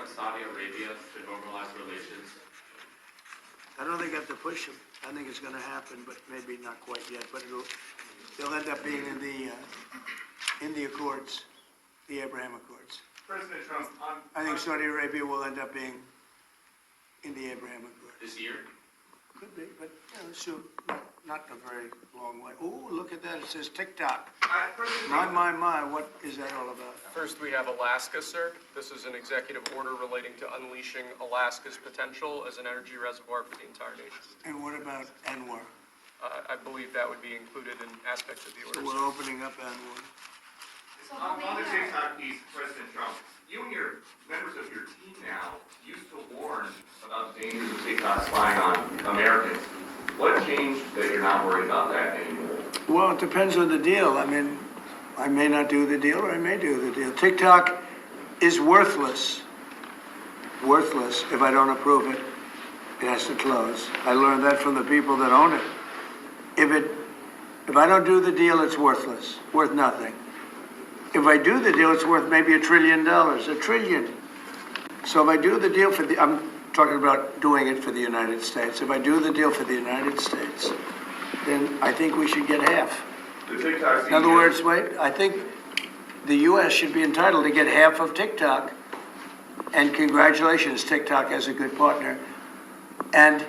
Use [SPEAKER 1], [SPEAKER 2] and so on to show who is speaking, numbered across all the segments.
[SPEAKER 1] on Saudi Arabia to normalize relations?
[SPEAKER 2] I don't think I have to push them. I think it's gonna happen, but maybe not quite yet, but they'll end up being in the Accords, the Abraham Accords.
[SPEAKER 3] President Trump,
[SPEAKER 2] I think Saudi Arabia will end up being in the Abraham Accords.
[SPEAKER 1] This year?
[SPEAKER 2] Could be, but, soon, not in a very long way. Oh, look at that, it says TikTok.
[SPEAKER 3] President
[SPEAKER 2] My,
[SPEAKER 3] Trump,
[SPEAKER 2] what is that all about?
[SPEAKER 4] First, we have Alaska, sir. This is an executive order relating to unleashing Alaska's potential as an energy reservoir for the entire nation.
[SPEAKER 2] And what about Anwar?
[SPEAKER 4] I believe that would be included in aspects of the
[SPEAKER 2] So
[SPEAKER 4] order.
[SPEAKER 2] we're opening up Anwar.
[SPEAKER 3] on the TikTok piece, President Trump, you and your members of your team now used to warn about the dangers of TikTok spying on Americans. What changed that you're not worried about that anymore?
[SPEAKER 2] Well, it depends on the deal. I mean, I may not do the deal or I may do the deal. TikTok is worthless if I don't approve it. It has to close. I learned that from the people that own it. If I don't do the deal, it's worthless, worth nothing. If I do the deal, it's worth maybe $1 trillion, $1 trillion. So if I do the deal I'm talking about doing it for the United States. If I do the deal for the United States, then I think we should get half.
[SPEAKER 3] The TikTok
[SPEAKER 2] In other words, I think the U.S. should be entitled to get half of TikTok. And congratulations, TikTok has a good partner. And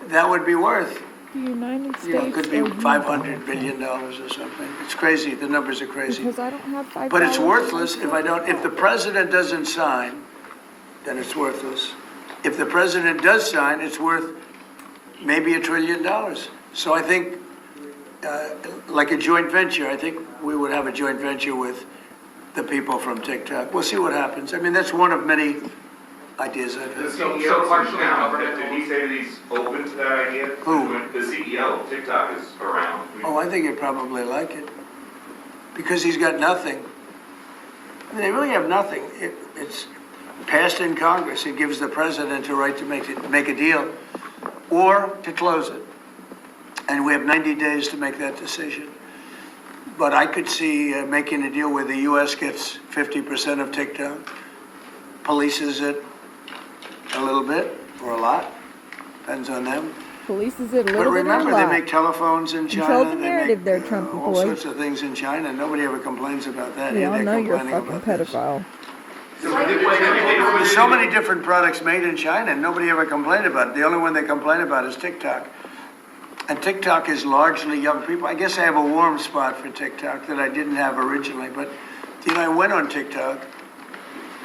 [SPEAKER 2] that would be worth,
[SPEAKER 5] The United States.
[SPEAKER 2] it could be
[SPEAKER 5] or you?
[SPEAKER 2] $500 billion or something. It's crazy, the numbers are crazy.
[SPEAKER 5] Because I don't have $5.
[SPEAKER 2] But it's worthless if if the president doesn't sign, then it's worthless. If the president does sign, it's worth maybe $1 trillion. So I think, like a joint venture, I think we would have a joint venture with the people from TikTok. We'll see what happens. I mean, that's one of many ideas I've
[SPEAKER 3] The
[SPEAKER 2] had.
[SPEAKER 3] CEO partially now, did he say that he's open to that idea?
[SPEAKER 2] Who?
[SPEAKER 3] The CEO of TikTok is around.
[SPEAKER 2] Oh, I think he'd probably like it, because he's got nothing. I mean, they really have nothing. It's passed in Congress. It gives the president a right to make a deal or to close it. And we have 90 days to make that decision. But I could see making a deal where the U.S. gets 50% of TikTok, polices it a little bit or a lot, depends on them.
[SPEAKER 5] Polices it a
[SPEAKER 2] But
[SPEAKER 5] little bit or a
[SPEAKER 2] remember, they
[SPEAKER 5] lot.
[SPEAKER 2] make telephones in China.
[SPEAKER 5] Control the
[SPEAKER 2] they
[SPEAKER 5] narrative
[SPEAKER 2] make,
[SPEAKER 5] there, Trump
[SPEAKER 2] all
[SPEAKER 5] boy.
[SPEAKER 2] sorts of things in China. Nobody ever complains about that.
[SPEAKER 5] We all
[SPEAKER 2] They're
[SPEAKER 5] know you're a
[SPEAKER 2] complaining
[SPEAKER 5] fucking
[SPEAKER 2] about this.
[SPEAKER 5] pedophile.
[SPEAKER 2] There's so many different products made in China, and nobody ever complained about it. The only one they complain about is TikTok. And TikTok is largely young people. I guess I have a warm spot for TikTok that I didn't have originally. But, I went on TikTok,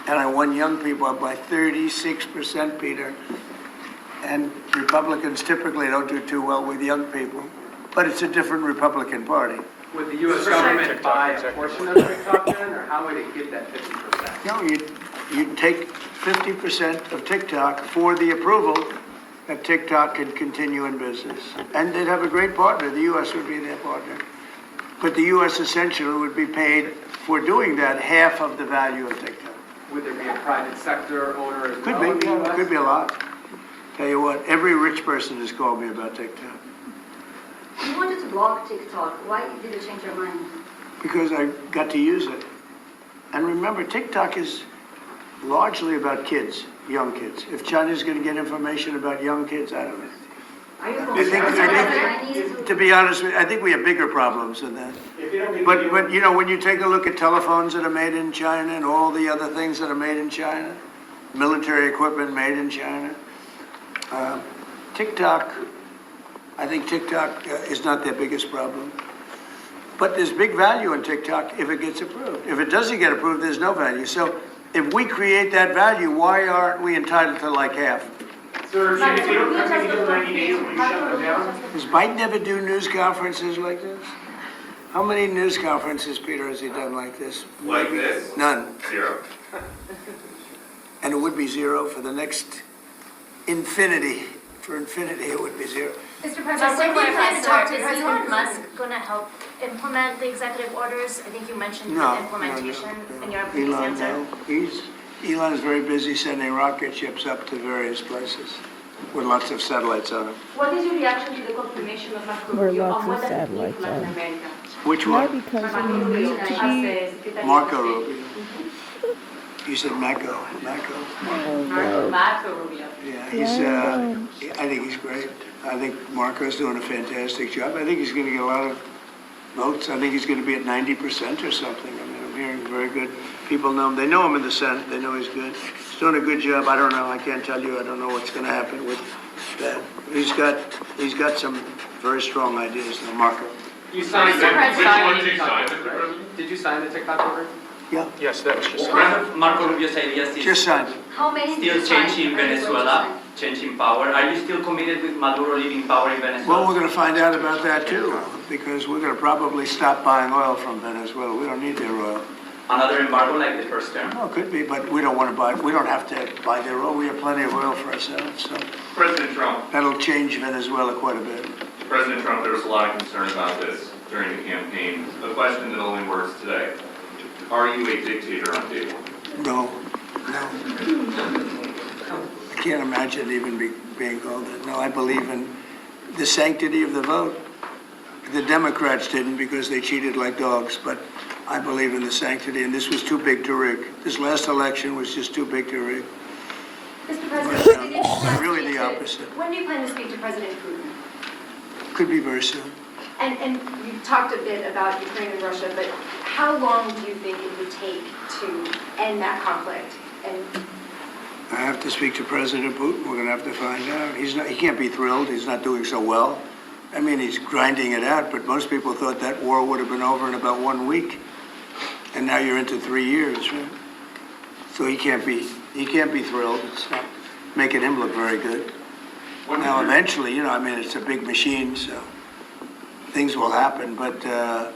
[SPEAKER 2] and I won young people up by 36%, Peter. And Republicans typically don't do too well with young people. But it's a different Republican Party.
[SPEAKER 6] Would the U.S. government buy a portion of TikTok then, or how would it get that 50%?
[SPEAKER 2] No, you'd take 50% of TikTok for the approval that TikTok could continue in business. And they'd have a great partner. The U.S. would be their partner. But the U.S. essentially would be paid for doing that half of the value of TikTok.
[SPEAKER 6] Would there be a private sector owner as
[SPEAKER 2] Could
[SPEAKER 6] well in
[SPEAKER 2] be,
[SPEAKER 6] the U.S.?
[SPEAKER 2] could be a lot. Tell you what, every rich person has called me about TikTok.
[SPEAKER 7] You wanted to block TikTok. Why did you change your mind?
[SPEAKER 2] Because I got to use it. And remember, TikTok is largely about kids, young kids. If China's going to get information about young kids, I don't know.
[SPEAKER 7] Are you
[SPEAKER 2] I think, to be honest with you, I think we have bigger problems than that. But when you take a look at telephones that are made in China and all the other things that are made in China, military equipment made in China, TikTok, I think TikTok is not their biggest problem. But there's big value in TikTok if it gets approved. If it doesn't get approved, there's no value. So if we create that value, why aren't we entitled to like half?
[SPEAKER 6] Sir, if you don't have to do 90 days when you shut them down,
[SPEAKER 2] Does Biden ever do news conferences like this? How many news conferences, Peter, has he done like this?
[SPEAKER 3] Like this?
[SPEAKER 2] None.
[SPEAKER 3] 0.
[SPEAKER 2] And it would be 0 for the next infinity. For infinity, it would be 0.
[SPEAKER 8] Mr. President, when you plan to talk to, is Elon Musk going to help implement the executive orders? I think you mentioned the implementation in your previous
[SPEAKER 2] Elon,
[SPEAKER 8] answer.
[SPEAKER 2] no. Elon is very busy sending rocket ships up to various places with lots of satellites on them.
[SPEAKER 7] What is your reaction to the confirmation of Marco
[SPEAKER 5] Where
[SPEAKER 7] Rubio
[SPEAKER 5] lots
[SPEAKER 7] on
[SPEAKER 5] of
[SPEAKER 7] what that means
[SPEAKER 5] satellites
[SPEAKER 7] for Latin
[SPEAKER 5] are.
[SPEAKER 7] America?
[SPEAKER 2] Which
[SPEAKER 5] Why?
[SPEAKER 2] one?
[SPEAKER 5] Because
[SPEAKER 7] Marco
[SPEAKER 5] we
[SPEAKER 7] Rubio
[SPEAKER 5] need to
[SPEAKER 7] as
[SPEAKER 5] be.
[SPEAKER 7] Secretary of
[SPEAKER 2] Marco
[SPEAKER 7] State.
[SPEAKER 2] Rubio. You said Marco.
[SPEAKER 5] Oh,
[SPEAKER 6] Rubio.
[SPEAKER 2] Yeah, he's, I think he's great. I think Marco's doing a fantastic job. I think he's gonna get a lot of votes. I think he's gonna be at 90% or something. I mean, I'm hearing very good. People know him. They know him in the Senate. They know he's good. He's doing a good job. I don't know. I can't tell you. I don't know what's gonna happen with that. He's got some very strong ideas, though, Marco.
[SPEAKER 6] You signed,
[SPEAKER 8] Mr. President.
[SPEAKER 6] did you sign the TikTok order? Did you sign the TikTok order?
[SPEAKER 2] Yeah,
[SPEAKER 4] Yes, that was just.
[SPEAKER 9] Marco Rubio's ideas is
[SPEAKER 2] just signed.
[SPEAKER 7] How many did
[SPEAKER 9] still
[SPEAKER 7] you sign?
[SPEAKER 9] changing
[SPEAKER 7] Are you going to
[SPEAKER 9] Venezuela, changing power. Are you still committed with Maduro leaving power in Venezuela?
[SPEAKER 2] Well, we're gonna find out about that too, because we're gonna probably stop buying oil from Venezuela. We don't need their oil.
[SPEAKER 9] Another embargo like the first term?
[SPEAKER 2] Well, it could be, but we don't want to buy, we don't have to buy their oil. We have plenty of oil for ourselves, so
[SPEAKER 3] President Trump,
[SPEAKER 2] that'll change Venezuela quite a bit.
[SPEAKER 3] President Trump, there was a lot of concern about this during the campaign. The question that only works today, are you a dictator on day one?
[SPEAKER 2] No. I can't imagine even being called that. No, I believe in the sanctity of the vote. The Democrats didn't because they cheated like dogs, but I believe in the sanctity, and this was too big to rig. This last election was just too big to rig.
[SPEAKER 7] Mr. President, when do you plan to
[SPEAKER 2] Really
[SPEAKER 7] speak
[SPEAKER 2] the
[SPEAKER 7] to-
[SPEAKER 2] opposite.
[SPEAKER 7] When do you plan to speak to President Putin?
[SPEAKER 2] Could be very soon.
[SPEAKER 7] And you talked a bit about Ukraine and Russia, but how long do you think it would take to end that conflict? And
[SPEAKER 2] I have to speak to President Putin. We're going to have to find out. He can't be thrilled. He's not doing so well. I mean, he's grinding it out, but most people thought that war would have been over in about 1 week. And now you're into 3 years, right? So he can't be thrilled. It's not making him look very good. Now, eventually, you know, I mean, it's a big machine, so things will happen, but I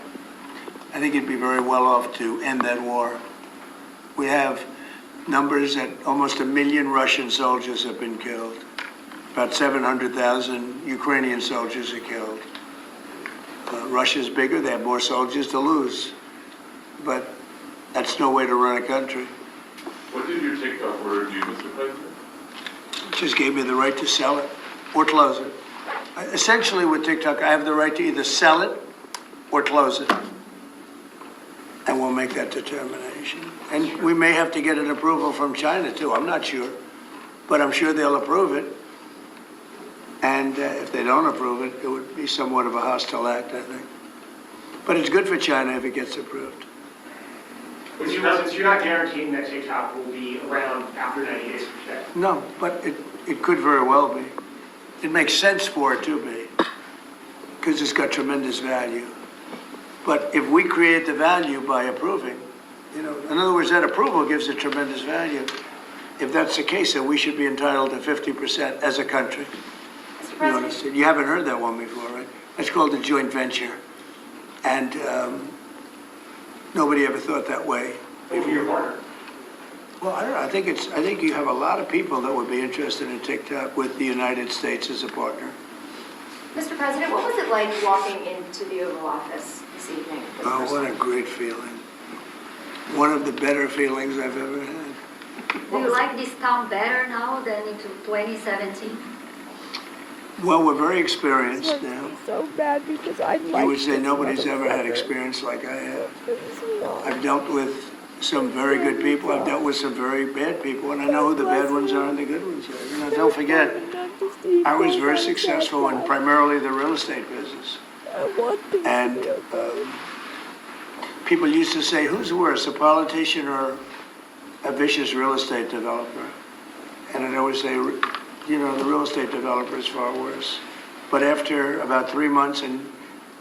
[SPEAKER 2] think he'd be very well off to end that war. We have numbers that almost 1 million Russian soldiers have been killed. About 700,000 Ukrainian soldiers are killed. Russia's bigger, they have more soldiers to lose. But that's no way to run a country.
[SPEAKER 3] What did your TikTok order do, Mr. President?
[SPEAKER 2] It just gave me the right to sell it or close it. Essentially with TikTok, I have the right to either sell it or close it. And we'll make that determination. And we may have to get an approval from China too, I'm not sure. But I'm sure they'll approve it. And if they don't approve it, it would be somewhat of a hostile act, I think. But it's good for China if it gets approved.
[SPEAKER 10] Mr. President, you're not guaranteeing that TikTok will be around after 90 days from today?
[SPEAKER 2] No, but it could very well be. It makes sense for it to be, because it's got tremendous value. But if we create the value by approving, you know, in other words, that approval gives it tremendous value. If that's the case, then we should be entitled to 50% as a country.
[SPEAKER 7] Mr.
[SPEAKER 2] You
[SPEAKER 7] President,
[SPEAKER 2] understand? You haven't heard that one before, right? It's called a joint venture. And nobody ever thought that way.
[SPEAKER 10] Who will be your partner?
[SPEAKER 2] Well, I don't know. I think you have a lot of people that would be interested in TikTok with the United States as a partner.
[SPEAKER 7] Mr. President, what was it like walking into the Oval Office this evening? for the
[SPEAKER 2] Oh,
[SPEAKER 7] first
[SPEAKER 2] what a
[SPEAKER 7] time?
[SPEAKER 2] great feeling. One of the better feelings I've ever had.
[SPEAKER 7] Do you like this town better now than in 2017?
[SPEAKER 2] Well, we're very experienced now.
[SPEAKER 5] so bad because I like.
[SPEAKER 2] You would say
[SPEAKER 5] this
[SPEAKER 2] nobody's ever had
[SPEAKER 5] motherfucker.
[SPEAKER 2] experience like I have.
[SPEAKER 5] Pisses me off.
[SPEAKER 2] I've dealt with some very good people. I've dealt with some very bad people, and I know who the bad ones are and the good ones are. You know, don't forget, I was very successful in primarily the real estate business.
[SPEAKER 5] I want things
[SPEAKER 2] And
[SPEAKER 5] to be okay.
[SPEAKER 2] people used to say, who's worse, a politician or a vicious real estate developer? And I'd always say, you know, the real estate developer is far worse. But after about 3 months and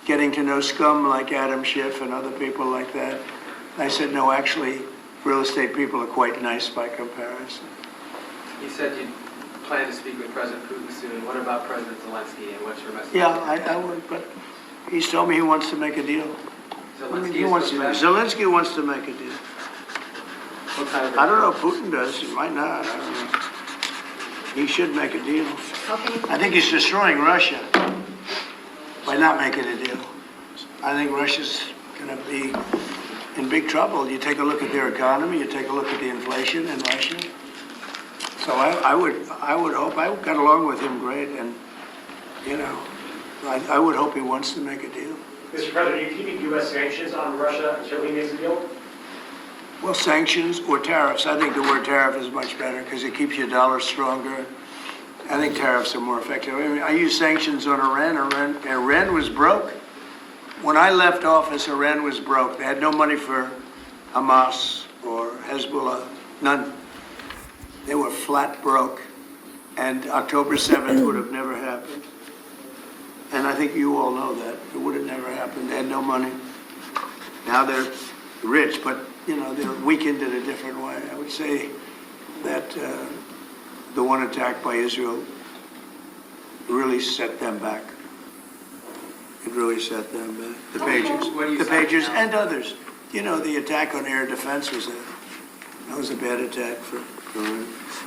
[SPEAKER 2] getting to know scum like Adam Schiff and other people like that, I said, no, actually, real estate people are quite nice by comparison.
[SPEAKER 6] You said you plan to speak with President Putin soon. What about President Zelensky, and what's your message?
[SPEAKER 2] Yeah, I would, but he's told me he wants to make a deal. I mean,
[SPEAKER 6] Zelensky
[SPEAKER 2] he
[SPEAKER 6] is
[SPEAKER 2] wants to,
[SPEAKER 6] supposed
[SPEAKER 2] Zelensky wants to make a deal.
[SPEAKER 6] What kind of?
[SPEAKER 2] I don't know if Putin does, he might not, I don't know. He should make a deal.
[SPEAKER 7] How can you?
[SPEAKER 2] I think he's destroying Russia by not making a deal. I think Russia's going to be in big trouble. You take a look at their economy, you take a look at the inflation in Russia. So I would hope, I got along with him great, and, you know, I would hope he wants to make a deal.
[SPEAKER 10] Mr. President, are you keeping U.S. sanctions on Russia until he makes a deal?
[SPEAKER 2] Well, sanctions or tariffs. I think the word tariff is much better because it keeps your dollar stronger. I think tariffs are more effective. I mean, I use sanctions on Iran. Iran was broke. When I left office, Iran was broke. They had no money for Hamas or Hezbollah, none. They were flat broke. And October 7th would have never happened. And I think you all know that. It would have never happened. They had no money. Now they're rich, but, you know, they're weakened in a different way. I would say that the one attack by Israel really set them back. It really set them back. The Patriots,
[SPEAKER 6] What do you
[SPEAKER 2] the
[SPEAKER 6] say
[SPEAKER 2] Patriots
[SPEAKER 6] now?
[SPEAKER 2] and others. You know, the attack on air defense was a bad attack for Iran.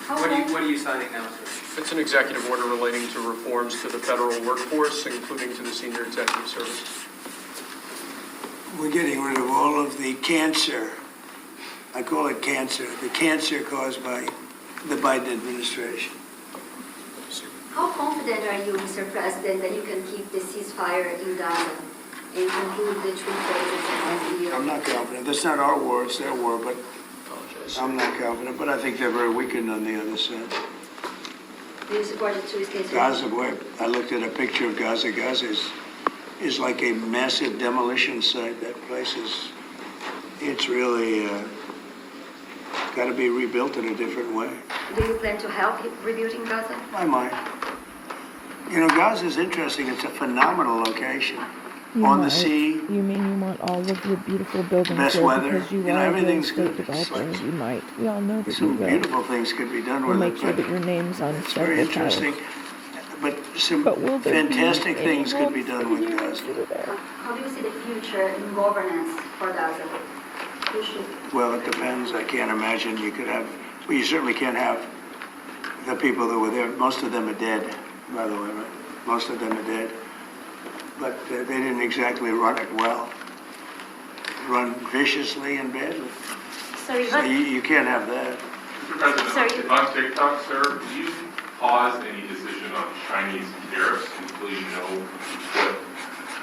[SPEAKER 6] What are you signing now, sir?
[SPEAKER 4] It's an executive order relating to reforms to the federal workforce, including to the senior executive service.
[SPEAKER 2] We're getting rid of all of the cancer. I call it cancer. The cancer caused by the Biden administration.
[SPEAKER 11] How confident are you, Mr. President, that you can keep the ceasefire in Gaza and conclude the three phases in the year?
[SPEAKER 2] I'm not confident. That's not our war, it's their war, but I'm not confident. But I think they're very weakened on the other side.
[SPEAKER 11] Do you support the three-state solution?
[SPEAKER 2] Gaza, boy, I looked at a picture of Gaza. Gaza is like a massive demolition site. That place it's really got to be rebuilt in a different way.
[SPEAKER 11] Do you plan to help rebuilding Gaza?
[SPEAKER 2] I might. You know, Gaza is interesting. It's a phenomenal location.
[SPEAKER 5] You
[SPEAKER 2] On the
[SPEAKER 5] might.
[SPEAKER 2] sea.
[SPEAKER 5] You mean you want all of your beautiful buildings
[SPEAKER 2] Best
[SPEAKER 5] there
[SPEAKER 2] weather.
[SPEAKER 5] because you
[SPEAKER 2] You know,
[SPEAKER 5] are a real
[SPEAKER 2] everything's
[SPEAKER 5] estate
[SPEAKER 2] good. It's
[SPEAKER 5] developer.
[SPEAKER 2] like-
[SPEAKER 5] You might. We all know that you
[SPEAKER 2] Some
[SPEAKER 5] will.
[SPEAKER 2] beautiful things could be done
[SPEAKER 5] We'll
[SPEAKER 2] with
[SPEAKER 5] make
[SPEAKER 2] it.
[SPEAKER 5] sure
[SPEAKER 2] but
[SPEAKER 5] that your name's on
[SPEAKER 2] It's very
[SPEAKER 5] several towers.
[SPEAKER 2] interesting. But some
[SPEAKER 5] But will there be
[SPEAKER 2] fantastic
[SPEAKER 5] any
[SPEAKER 2] things could be
[SPEAKER 5] room
[SPEAKER 2] done
[SPEAKER 5] for
[SPEAKER 2] with
[SPEAKER 5] you
[SPEAKER 2] Gaza.
[SPEAKER 5] to do there?
[SPEAKER 11] How do you see the future in governance for Gaza? Who should?
[SPEAKER 2] Well, it depends. I can't imagine you could have, well, you certainly can't have the people that were there. Most of them are dead, by the way, right? Most of them are dead. But they didn't exactly run it well. Run viciously and badly.
[SPEAKER 8] Sorry,
[SPEAKER 2] So
[SPEAKER 8] what?
[SPEAKER 2] you can't have that.
[SPEAKER 3] Mr.
[SPEAKER 8] Sorry.
[SPEAKER 3] President, on TikTok, sir, do you pause any decision on Chinese tariffs until you know what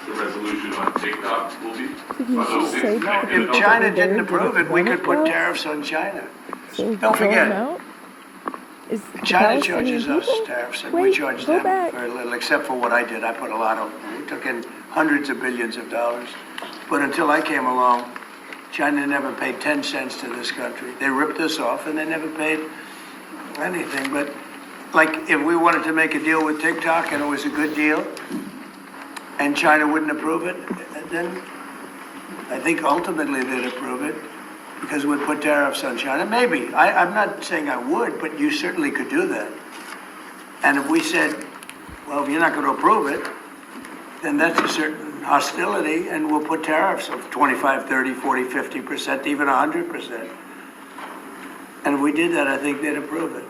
[SPEAKER 3] the resolution on TikTok will be?
[SPEAKER 5] Did you
[SPEAKER 3] Are those
[SPEAKER 5] just say
[SPEAKER 3] things
[SPEAKER 5] that?
[SPEAKER 3] connected
[SPEAKER 2] If
[SPEAKER 3] at all?
[SPEAKER 2] China
[SPEAKER 5] Over there,
[SPEAKER 2] didn't approve it, we could put
[SPEAKER 5] well?
[SPEAKER 2] tariffs on China.
[SPEAKER 5] So
[SPEAKER 2] Don't
[SPEAKER 5] throw
[SPEAKER 2] forget,
[SPEAKER 5] them out? Is the
[SPEAKER 2] China
[SPEAKER 5] Palestinian
[SPEAKER 2] charges us
[SPEAKER 5] people?
[SPEAKER 2] tariffs, and we
[SPEAKER 5] Wait,
[SPEAKER 2] charge
[SPEAKER 5] go
[SPEAKER 2] them
[SPEAKER 5] back.
[SPEAKER 2] very little, except for what I did. I put a lot of, we took in hundreds of billions of dollars. But until I came along, China never paid 10 cents to this country. They ripped us off, and they never paid anything. But like, if we wanted to make a deal with TikTok, and it was a good deal, and China wouldn't approve it, then I think ultimately they'd approve it, because we'd put tariffs on China. Maybe. I'm not saying I would, but you certainly could do that. And if we said, well, if you're not going to approve it, then that's a certain hostility, and we'll put tariffs of 25, 30, 40, 50%, even 100%. And if we did that, I think they'd approve it.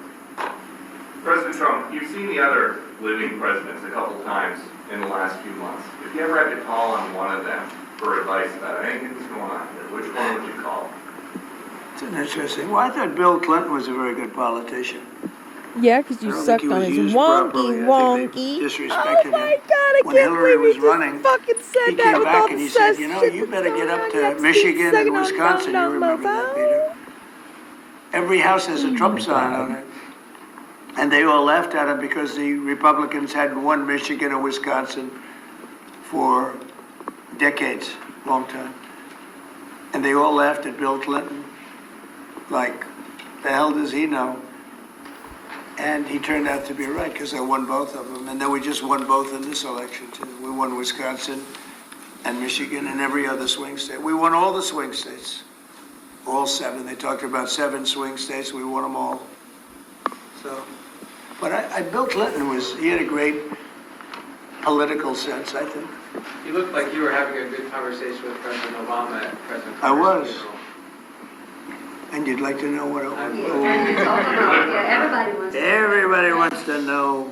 [SPEAKER 3] President Trump, you've seen the other living presidents a couple times in the last few months. If you ever had to call on one of them for advice about anything that's going on here, which one would you call?
[SPEAKER 2] It's an interesting. Well, I thought Bill Clinton was a very good politician.
[SPEAKER 5] Yeah, because
[SPEAKER 2] I
[SPEAKER 5] you
[SPEAKER 2] don't
[SPEAKER 5] sucked
[SPEAKER 2] think he
[SPEAKER 5] on
[SPEAKER 2] was
[SPEAKER 5] his
[SPEAKER 2] used
[SPEAKER 5] wonky
[SPEAKER 2] properly. I think they
[SPEAKER 5] wonky.
[SPEAKER 2] disrespected
[SPEAKER 5] Oh my
[SPEAKER 2] him.
[SPEAKER 5] God, I
[SPEAKER 2] When
[SPEAKER 5] can't
[SPEAKER 2] Hillary
[SPEAKER 5] believe
[SPEAKER 2] was
[SPEAKER 5] you just
[SPEAKER 2] running,
[SPEAKER 5] fucking
[SPEAKER 2] He
[SPEAKER 5] said that
[SPEAKER 2] came
[SPEAKER 5] with
[SPEAKER 2] back
[SPEAKER 5] all
[SPEAKER 2] and
[SPEAKER 5] the
[SPEAKER 2] he said,
[SPEAKER 5] sus
[SPEAKER 2] you know,
[SPEAKER 5] shit
[SPEAKER 2] you
[SPEAKER 5] that's
[SPEAKER 2] better get
[SPEAKER 5] going
[SPEAKER 2] up
[SPEAKER 5] on.
[SPEAKER 2] to
[SPEAKER 5] Yes,
[SPEAKER 2] Michigan and
[SPEAKER 5] second on
[SPEAKER 2] Wisconsin. You
[SPEAKER 5] down,
[SPEAKER 2] remember that, Peter? Every house has a Trump sign on it. And they all laughed at him because the Republicans hadn't won Michigan or Wisconsin for decades, long time. And they all laughed at Bill Clinton. Like, the hell does he know? And he turned out to be right, because I won both of them. And then we just won both in this election, too. We won Wisconsin and Michigan and every other swing state. We won all the swing states, all 7. They talked about 7 swing states. We won them all. So, but Bill Clinton he had a great political sense, I think.
[SPEAKER 6] You looked like you were having a good conversation with President Obama at President
[SPEAKER 2] I
[SPEAKER 6] Trump's
[SPEAKER 2] was.
[SPEAKER 6] funeral.
[SPEAKER 2] And you'd like to know what it
[SPEAKER 11] And
[SPEAKER 2] was?
[SPEAKER 11] we talk about, everybody wants to.
[SPEAKER 2] Everybody wants to know.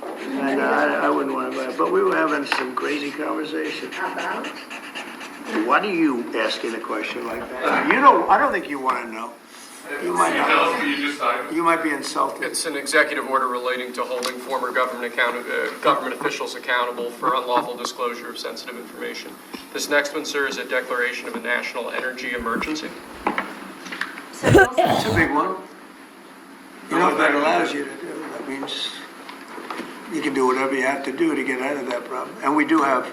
[SPEAKER 2] And I wouldn't want to, but we were having some crazy conversation.
[SPEAKER 11] About?
[SPEAKER 2] Why do you asking a question like that? I don't think you want to know. You might not. You might be insulted.
[SPEAKER 4] It's an executive order relating to holding former government officials accountable for unlawful disclosure of sensitive information. This next one, sir, is a declaration of a national energy emergency.
[SPEAKER 8] So you also-
[SPEAKER 2] It's a big one. You know what that allows you to do? That means you can do whatever you have to do to get out of that problem. And we do have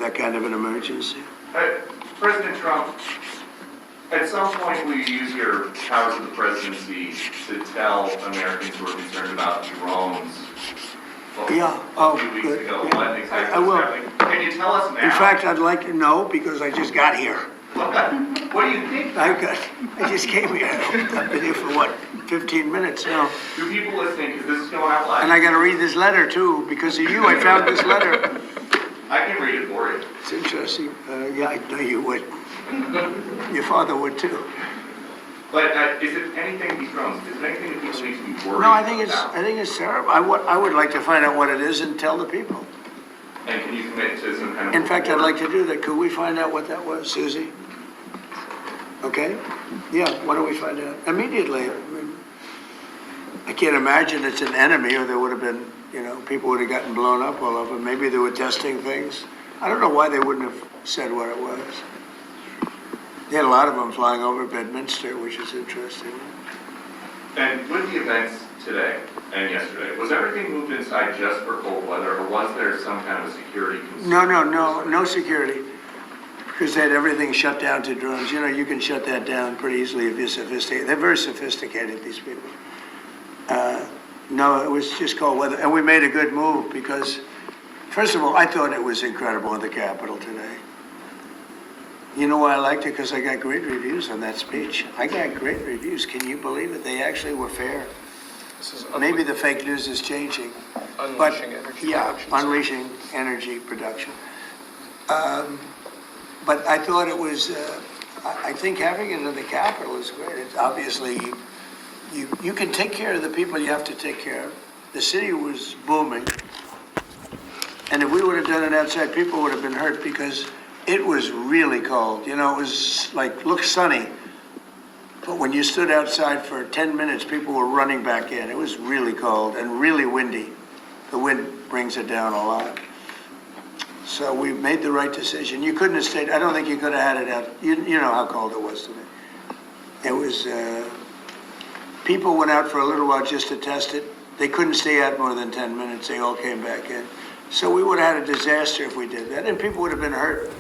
[SPEAKER 2] that kind of an emergency.
[SPEAKER 3] President Trump, at some point, will you use your powers of the presidency to tell Americans who are concerned about drones? Well,
[SPEAKER 2] Yeah, oh,
[SPEAKER 3] A few weeks
[SPEAKER 2] good.
[SPEAKER 3] ago,
[SPEAKER 2] Yeah.
[SPEAKER 3] what exactly
[SPEAKER 2] I will.
[SPEAKER 3] was happening? Can you tell us now?
[SPEAKER 2] In fact, I'd like to know because I just got here.
[SPEAKER 3] What do you think?
[SPEAKER 2] I just came here. I've been here for what, 15 minutes now.
[SPEAKER 3] Do people listening, because this is going out live?
[SPEAKER 2] And I gotta read this letter too. Because of you, I found this letter.
[SPEAKER 3] I can read it for you.
[SPEAKER 2] It's interesting. Yeah, I know you would. Your father would too.
[SPEAKER 3] But is it anything, these drones, is it anything that people need to be worried about?
[SPEAKER 2] No, I think it's terrible. I would like to find out what it is and tell the people.
[SPEAKER 3] And can you commit to some kind of?
[SPEAKER 2] In fact, I'd
[SPEAKER 3] report?
[SPEAKER 2] like to do that. Could we find out what that was, Susie? Okay? Yeah, why don't we find out? Immediately. I can't imagine it's an enemy or there would have been, people would have gotten blown up all over. Maybe they were testing things. I don't know why they wouldn't have said what it was. They had a lot of them flying over Bedminster, which is interesting.
[SPEAKER 3] And with the events today and yesterday, was everything moved inside just for cold weather, or was there some kind of security concern?
[SPEAKER 2] No security. Because they had everything shut down to drones. You can shut that down pretty easily if you're sophisticated. They're very sophisticated, these people. No, it was just cold weather. And we made a good move because, first of all, I thought it was incredible in the Capitol today. You know why I liked it? Because I got great reviews on that speech. I got great reviews. Can you believe it? They actually were fair.
[SPEAKER 4] This is
[SPEAKER 2] Maybe the fake news is changing.
[SPEAKER 4] unleashing energy
[SPEAKER 2] Yeah,
[SPEAKER 4] production.
[SPEAKER 2] unleashing energy production. But I thought it was, I think having it in the Capitol is great. It's obviously, you can take care of the people you have to take care of. The city was booming. And if we would have done it outside, people would have been hurt because it was really cold. It was looked sunny. But when you stood outside for 10 minutes, people were running back in. It was really cold and really windy. The wind brings it down a lot. So we made the right decision. You couldn't have stayed, I don't think you could have had it out. You know how cold it was today. It was, people went out for a little while just to test it. They couldn't stay out more than 10 minutes. They all came back in. So we would have had a disaster if we did that, and people would have been hurt.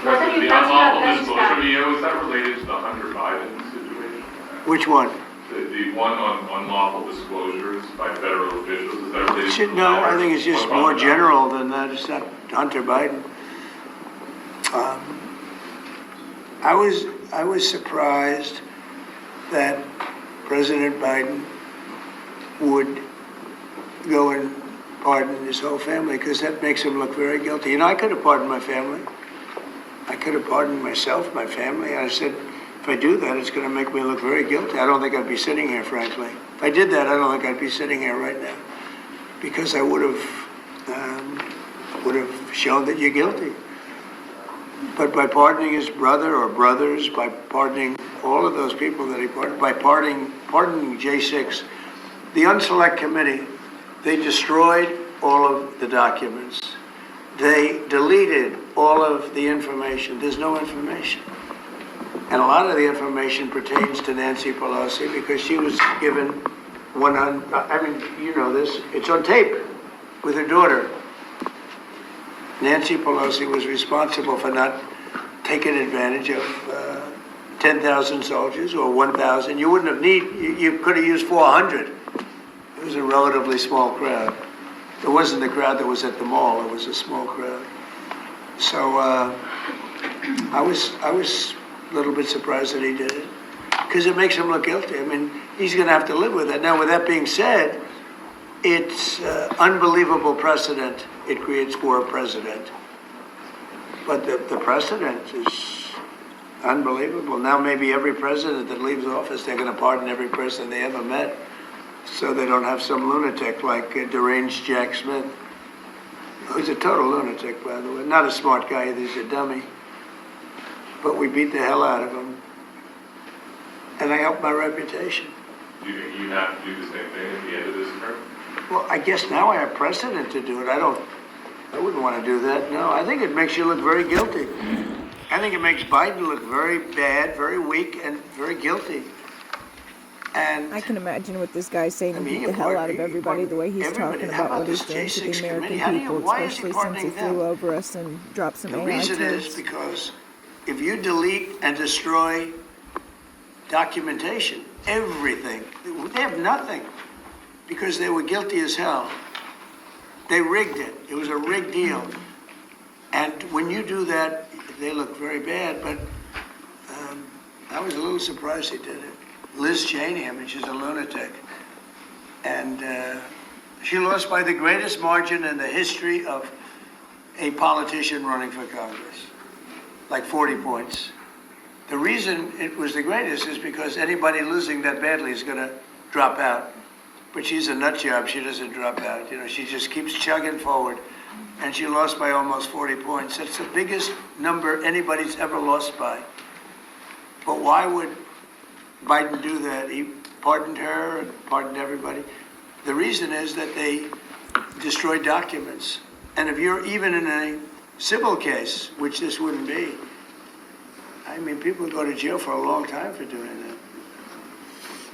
[SPEAKER 1] President, the unlawful disclosure video, is that related to the Hunter Biden situation?
[SPEAKER 2] Which one?
[SPEAKER 1] The one on unlawful disclosures by federal officials, is that related to the
[SPEAKER 2] No, I
[SPEAKER 1] matter?
[SPEAKER 2] think it's just
[SPEAKER 1] What
[SPEAKER 2] more
[SPEAKER 1] about-
[SPEAKER 2] general than that. It's not Hunter Biden. I was surprised that President Biden would go and pardon his whole family because that makes him look very guilty. I could have pardoned my family. I could have pardoned myself, my family. I said, if I do that, it's going to make me look very guilty. I don't think I'd be sitting here, frankly. If I did that, I don't think I'd be sitting here right now because I would have shown that you're guilty. But by pardoning his brother or brothers, by pardoning all of those people that he pardoned, by pardoning J6, the Unselect Committee, they destroyed all of the documents. They deleted all of the information. There's no information. And a lot of the information pertains to Nancy Pelosi because she was given 100, I mean, you know this, it's on tape with her daughter. Nancy Pelosi was responsible for not taking advantage of 10,000 soldiers or 1,000. You wouldn't have you could have used 400. It was a relatively small crowd. It wasn't the crowd that was at the mall. It was a small crowd. So I was a little bit surprised that he did it because it makes him look guilty. I mean, he's going to have to live with it. Now, with that being said, it's unbelievable precedent it creates for a president. But the precedent is unbelievable. Now maybe every president that leaves office, they're going to pardon every person they ever met so they don't have some lunatic like deranged Jack Smith, who's a total lunatic, by the way. Not a smart guy either, he's a dummy. But we beat the hell out of him. And I helped my reputation.
[SPEAKER 1] Do you think you have to do the same thing at the end of this term?
[SPEAKER 2] Well, I guess now I have precedent to do it. I wouldn't want to do that. No, I think it makes you look very guilty. I think it makes Biden look very bad, very weak, and very guilty. And
[SPEAKER 5] I can imagine what this guy's saying
[SPEAKER 2] I
[SPEAKER 5] to
[SPEAKER 2] mean,
[SPEAKER 5] beat the hell out of
[SPEAKER 2] you
[SPEAKER 5] everybody, the way he's
[SPEAKER 2] everybody.
[SPEAKER 5] talking
[SPEAKER 2] How
[SPEAKER 5] about what
[SPEAKER 2] this
[SPEAKER 5] he's doing to the
[SPEAKER 2] J6
[SPEAKER 5] American
[SPEAKER 2] committee?
[SPEAKER 5] people,
[SPEAKER 2] Why is he
[SPEAKER 5] especially since he
[SPEAKER 2] pardoning them?
[SPEAKER 5] flew over us and dropped some
[SPEAKER 2] The
[SPEAKER 5] AI
[SPEAKER 2] reason is
[SPEAKER 5] turds.
[SPEAKER 2] because if you delete and destroy documentation, everything, they have nothing, because they were guilty as hell. They rigged it. It was a rigged deal. And when you do that, they look very bad, but I was a little surprised he did it. Liz Cheney, I mean, she's a lunatic. And she lost by the greatest margin in the history of a politician running for Congress, like 40 points. The reason it was the greatest is because anybody losing that badly is going to drop out. But she's a nut job. She doesn't drop out. You know, she just keeps chugging forward. And she lost by almost 40 points. That's the biggest number anybody's ever lost by. But why would Biden do that? He pardoned her and pardoned everybody. The reason is that they destroyed documents. And if you're even in a civil case, which this wouldn't be, I mean, people go to jail for a long time for doing that.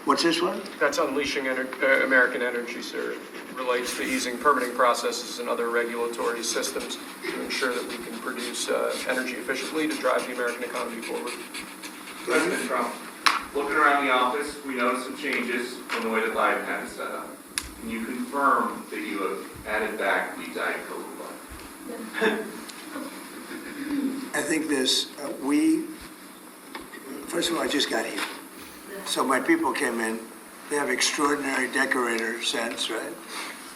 [SPEAKER 2] What's this one?
[SPEAKER 4] That's unleashing American energy, sir. It relates to easing permitting processes and other regulatory systems to ensure that we can produce energy efficiently to drive the American economy forward.
[SPEAKER 3] President Trump, looking around the office, we noticed some changes from the way that Biden had it set up. Can you confirm that you have added back the Diet Coke button?
[SPEAKER 2] I think this, first of all, I just got here. So my people came in. They have extraordinary decorator sense, right?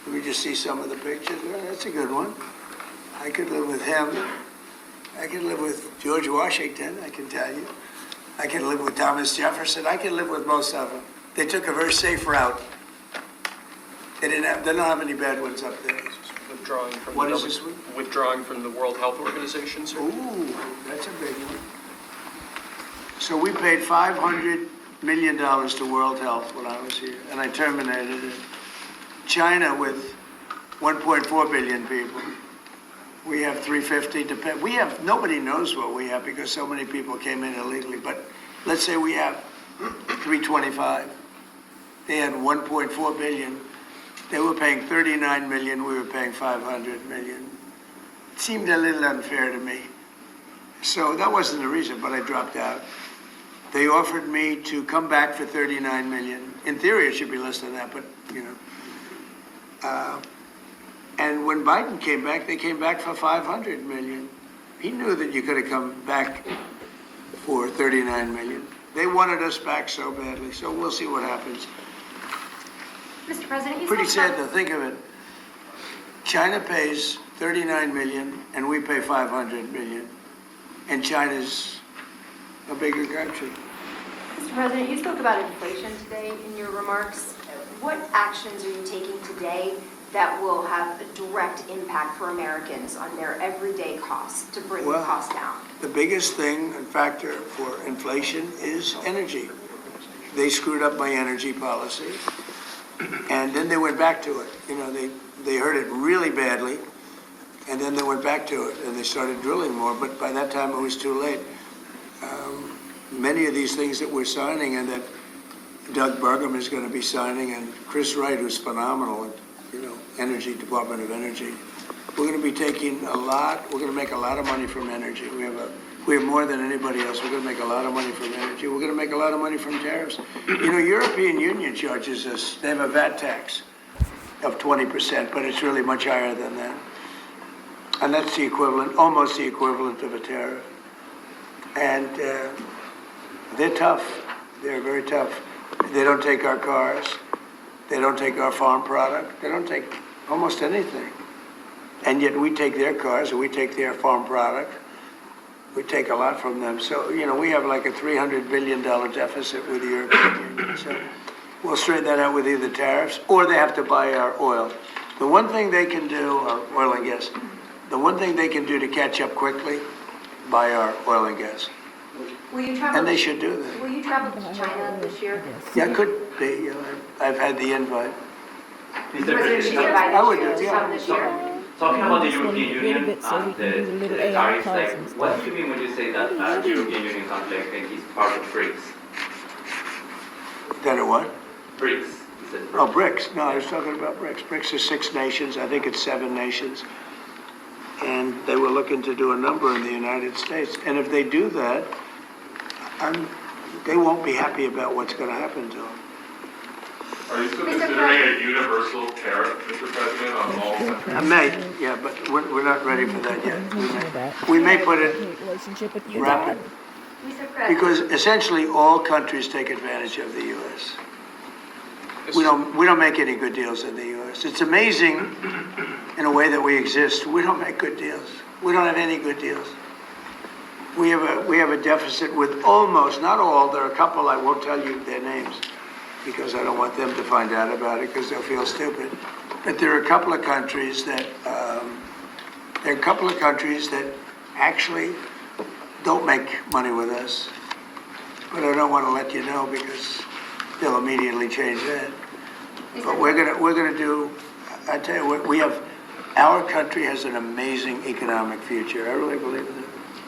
[SPEAKER 2] Let me just see some of the pictures. Well, that's a good one. I could live with him. I could live with George Washington, I can tell you. I can live with Thomas Jefferson. I can live with most of them. They took a very safe route. They don't have any bad ones up there.
[SPEAKER 4] Withdrawing from
[SPEAKER 2] What
[SPEAKER 4] the
[SPEAKER 2] is this one?
[SPEAKER 4] Withdrawing from the World Health Organization, sir.
[SPEAKER 2] Ooh, that's a big one. So we paid $500 million to World Health when I was here, and I terminated it. China with 1.4 billion people. We have 350 depend. We have, nobody knows what we have because so many people came in illegally, but let's say we have 325. They had 1.4 billion. They were paying 39 million, we were paying 500 million. It seemed a little unfair to me. So that wasn't the reason, but I dropped out. They offered me to come back for 39 million. In theory, it should be less than that, but, you know. And when Biden came back, they came back for 500 million. He knew that you could have come back for 39 million. They wanted us back so badly, so we'll see what happens.
[SPEAKER 7] Mr. President, you
[SPEAKER 2] Pretty
[SPEAKER 7] spoke
[SPEAKER 2] sad to think of it. China pays 39 million and we pay 500 million. And China's a bigger country.
[SPEAKER 7] Mr. President, you spoke about inflation today in your remarks. What actions are you taking today that will have a direct impact for Americans on their everyday costs to bring the
[SPEAKER 2] Well,
[SPEAKER 7] cost down?
[SPEAKER 2] The biggest thing and factor for inflation is energy. They screwed up my energy policy. And then they went back to it. You know, they hurt it really badly, and then they went back to it, and they started drilling more, but by that time it was too late. Many of these things that we're signing and that Doug Burgum is going to be signing, and Chris Wright, who's phenomenal at, you know, Energy, Department of Energy, we're going to be taking a lot, we're going to make a lot of money from energy. We have more than anybody else. We're going to make a lot of money from energy. We're going to make a lot of money from tariffs. You know, European Union charges us, they have a VAT tax of 20%, but it's really much higher than that. And that's the equivalent, almost the equivalent of a tariff. And they're tough. They're very tough. They don't take our cars. They don't take our farm product. They don't take almost anything. And yet we take their cars and we take their farm product. We take a lot from them. So, you know, we have like a $300 billion deficit with the European Union. So we'll straighten that out with either tariffs or they have to buy our oil. The one thing they can do, oil and gas, the one thing they can do to catch up quickly, buy our oil and gas.
[SPEAKER 7] Will you travel?
[SPEAKER 2] And they should do that.
[SPEAKER 7] Will you travel to China this year?
[SPEAKER 2] Yeah, it could be. You know, I've had the invite.
[SPEAKER 7] President, should you invite
[SPEAKER 2] I would
[SPEAKER 7] you
[SPEAKER 2] do,
[SPEAKER 7] to
[SPEAKER 2] yeah.
[SPEAKER 7] come this year?
[SPEAKER 9] Talking about the
[SPEAKER 5] Just wanted
[SPEAKER 9] European
[SPEAKER 5] to get rid of
[SPEAKER 9] Union
[SPEAKER 5] it so we
[SPEAKER 9] and
[SPEAKER 5] can do the little
[SPEAKER 9] the
[SPEAKER 5] AI
[SPEAKER 9] tariffs,
[SPEAKER 5] cards
[SPEAKER 9] like,
[SPEAKER 5] and stuff.
[SPEAKER 9] what do you mean when you say that the European Union is not like is part of BRICS?
[SPEAKER 2] That are what?
[SPEAKER 9] BRICS, you said
[SPEAKER 2] Oh,
[SPEAKER 9] BRICS.
[SPEAKER 2] BRICS. No, I was talking about BRICS. BRICS is 6 nations. I think it's 7 nations. And they were looking to do a number in the United States. And if they do that, they won't be happy about what's going to happen to them.
[SPEAKER 1] Are you still considering a universal tariff, Mr. President, on all countries?
[SPEAKER 2] I may, yeah, but we're not ready for that yet. We
[SPEAKER 5] We
[SPEAKER 2] may put it
[SPEAKER 5] relationship with you.
[SPEAKER 2] rapid,
[SPEAKER 11] Mr. President.
[SPEAKER 2] because essentially all countries take advantage of the U.S. We don't make any good deals in the U.S. It's amazing in a way that we exist. We don't make good deals. We don't have any good deals. We have a deficit with almost, not all, there are a couple, I won't tell you their names because I don't want them to find out about it because they'll feel stupid. But there are a couple of countries that, actually don't make money with us. But I don't want to let you know because they'll immediately change that. But we're gonna do, I tell you what, our country has an amazing economic future. I really believe that.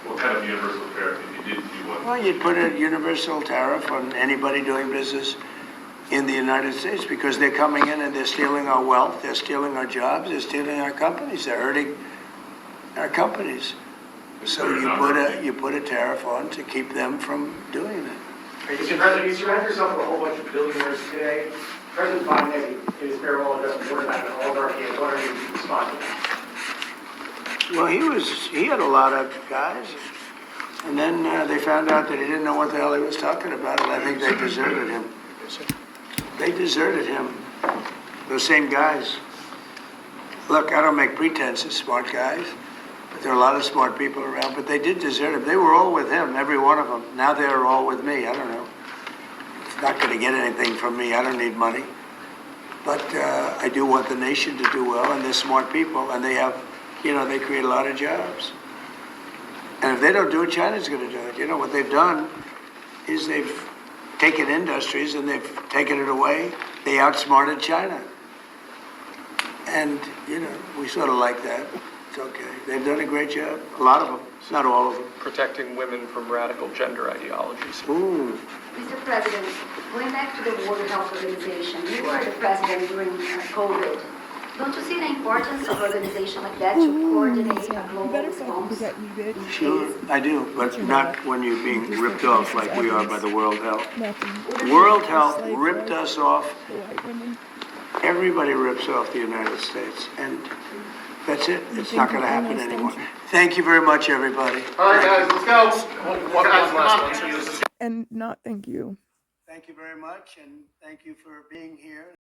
[SPEAKER 1] What kind of universal tariff if you did do one?
[SPEAKER 2] Well, you'd put a universal tariff on anybody doing business in the United States because they're coming in and they're stealing our wealth, they're stealing our jobs, they're stealing our companies, they're hurting our companies. So you put a tariff on to keep them from doing that.
[SPEAKER 10] Mr. President, you surround yourself with a whole bunch of billionaires today. President Biden, in his farewell address, warned about all of our kids. What are you responding to that?
[SPEAKER 2] Well, he had a lot of guys, and then they found out that he didn't know what the hell he was talking about, and I think they deserted him. They deserted him, those same guys. Look, I don't make pretenses, smart guys, but there are a lot of smart people around, but they did desert him. They were all with him, every one of them. Now they're all with me, I don't know. It's not going to get anything from me, I don't need money. But I do want the nation to do well, and they're smart people, and they have, they create a lot of jobs. And if they don't do it, China's going to do it. You know, what they've done is they've taken industries and they've taken it away. They outsmarted China. And, we sort of like that. It's okay. They've done a great job. A lot of them, not all of them.
[SPEAKER 4] Protecting women from radical gender ideologies.
[SPEAKER 2] Ooh.
[SPEAKER 11] Mr. President, going back to the World Health Organization, you were the president during COVID. Don't you see the importance of an organization like that to coordinate a global response?
[SPEAKER 2] Sure, I do, but not when you're being ripped off like we are by the World Health.
[SPEAKER 5] Nothing.
[SPEAKER 2] World Health ripped us off.
[SPEAKER 5] The white women.
[SPEAKER 2] Everybody rips off the United States, and that's it. It's not going to happen anymore. Thank you very much, everybody.
[SPEAKER 3] All right, guys, let's go.
[SPEAKER 4] One
[SPEAKER 3] Guys, come
[SPEAKER 4] last
[SPEAKER 3] on.
[SPEAKER 4] one.
[SPEAKER 5] And not thank you.
[SPEAKER 2] Thank you very much, and thank you for being here.